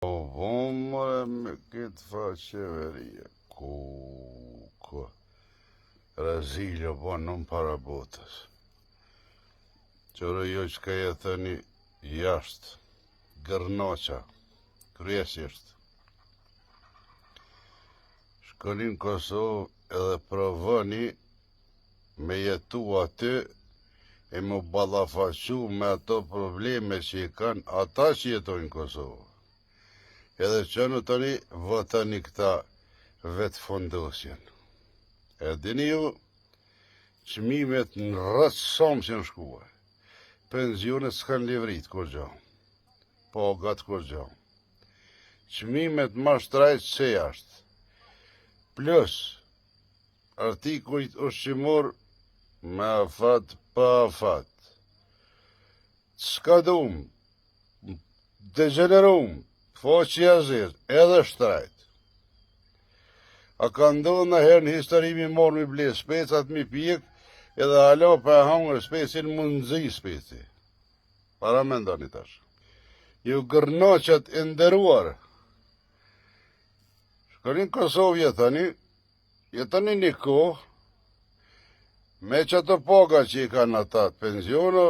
Vomre me këtë faqeveria, ku Raziljo po non para botës. Qërë jo që ka jetëni jashtë, gërnoqa, kryesisht. Shkonin Kosovë edhe provoni me jetu aty e më ballafaqu me ato probleme që i kanë ata që jetojnë në Kosovë. Edhe që në tani votani këta vetë fondosjen. E dini ju, çmimet në rrët somë që në shkuar. Pensionet s'kan livrit kur gjo. Pagat kur gjo. Çmimet ma shtrajt që jashtë. Plus, artikujt ushqimor me afat pa afat. S'ka dum, degenerum, foqi azir, edhe shtrajt. A ka ndodhë në herë në historimi morë mi ble specat mi pjek, edhe halo pa hangër specin mund nëzi speci. Para me ndoni tash. Ju gërnoqat e nderuar. Shkonin Kosovë jetani një kohë, me që të paga që i kanë ata pensiono,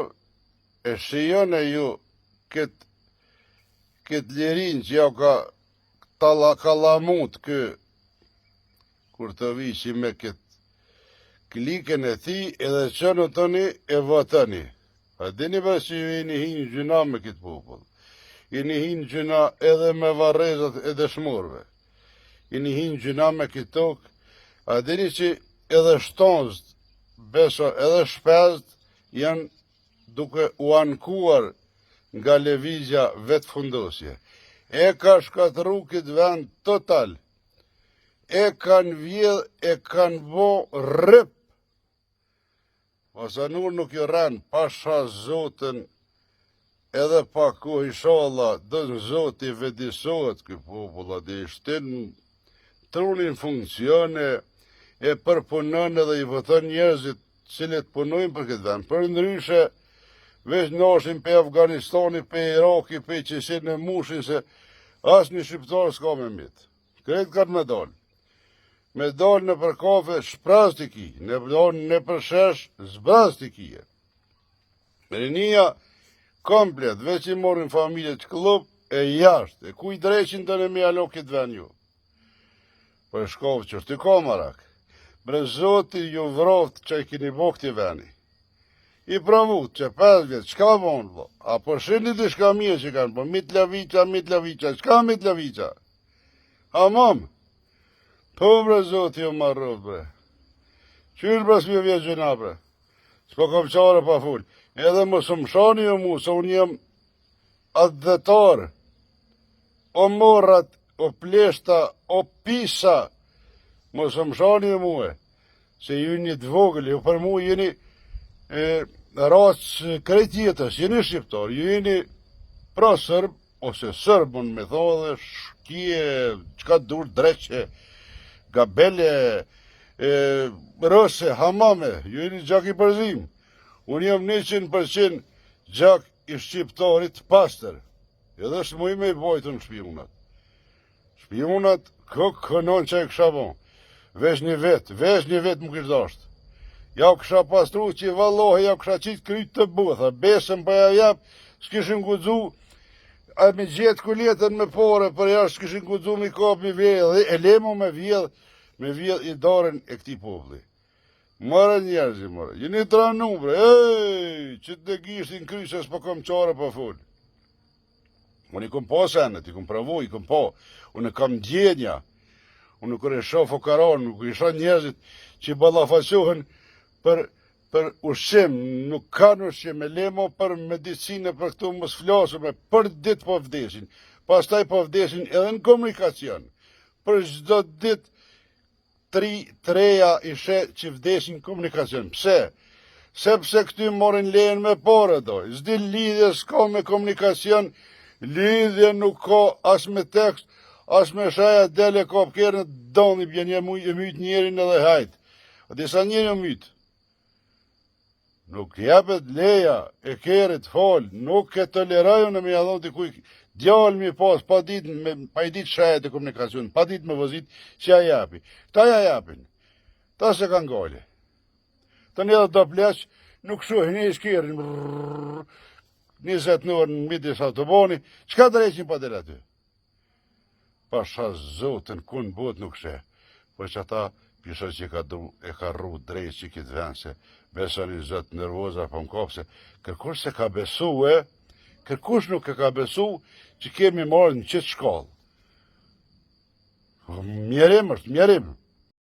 e shijon e ju këtë lirin që ja ka kalamut kë, kur të vishi me këtë klikën e thi edhe që në tëni e votani. A dini për që ju i një hinë gjuna me këtë popull. I një hinë gjuna edhe me varezat e dëshmorve. I një hinë gjuna me këtë tokë. A dini që edhe shtonzët, beso edhe shpezët, janë duke u ankuar nga lëvizja vetë fundosje. E ka shkatru këtë vend total. E kanë vjedh, e kanë bo rëp. Masanur nuk jo ranë, pasha Zotën, edhe pa ku inshallah, dënë Zoti vedisohet këj populla, dhe i shtin trunin funksione, e përpunën edhe i vëtën njerëzit cilët punojnë për këtë vend. Për ndryshe, veç nashin pe Afganistani, pe Iraki, pe qesin e mushin, se asë një shqiptar s'ka me mitë. Kretë kanë me dalë. Me dalë në për kafe, shpras të ki. Me dalë në për shesh, zbras të ki. Rinia komplet, veç i morin familje të klub, e jashtë. E ku i dreqin të në me alo këtë ven ju. Për shkofë që shtë ka marak. Bre Zoti ju vroftë që i kini bo këti veni. I pravut që 5 vjetë, qka vonë, bo? A po shini të shka mje që kanë, po mitlavica, qka mitlavica? Hamam. Po bre Zoti ju marrot bre. Qyrë bre s'mi vjetë gjuna bre. S'po kom qare pa full. Edhe më sëmshani ju mu, se unë jem adhetar. O morrat, o pleshta, o pisa. Më sëmshani ju mu e. Se ju një të vogël, ju për mu jeni rasë krejt jetës, jeni shqiptar, ju jeni pra sërb, ose sërbën me thodhe, shkije, qka dur dreqe, gabele, rëse, hamame, ju jeni gjak i përzim. Unë jam 100% gjak i shqiptarit pastër. Edhe shmuj me i bojtë në shpimunat. Shpimunat, kënon që e kësha bon. Vesh një vetë më kështë dashtë. Ja kësha pastru që i vallohe, ja kësha qitë krytë të bëtha. Besëm për ja japë, s'kishin gudzu, a me gjetë kulletën me pore, për jashtë s'kishin gudzu me kap me vjedhë, e lemo me vjedhë i darën e këti popli. Mërë njerëzi, mërë, jeni të ranu, bre, që të gishtin kryse s'po kom qare pa full. Unë i kom po senet, i kom pravu, i kom po, unë kam djenja, unë kërë e shoh fokaron, nuk i shoh njerëzit që ballafaqohen për ushqim, nuk kanë ushqim, e lemo për medicinë, për këtu mos flasëm, për ditë po vdesin, pastaj po vdesin edhe në komunikacion, për çdo ditë treja ishe që vdesin komunikacion. Pse? Sepse këty morin lejen me pare doj. Zdi lidhje s'ka me komunikacion, lidhje nuk ka as me tekst, as me shaja dele ka përkerën doni bje një myt njerin edhe hajt. A disa njeri o myt. Nuk jepet leja e kerit fol, nuk e toleraju në me jadhon të kuj Djalë mi pas, pa i ditë shajet e komunikacion, pa ditë me vëzit, që ja japi. Ta ja japin. Ta se kanë gale. Ta një dhe të pleq, nuk shohin një shkirin, 20 nërë në midis autobani, qka të reqin pa dhe aty? Pasha zotën, kun bot nuk shë. Po që ata, pisha që e ka rru drejt që kitë vend, se besoni zot nervoza, po më kopse, kërkush se ka besu, kërkush nuk e ka besu, që kemi marrë në qëtë shkallë. Mjerim është, mjerim.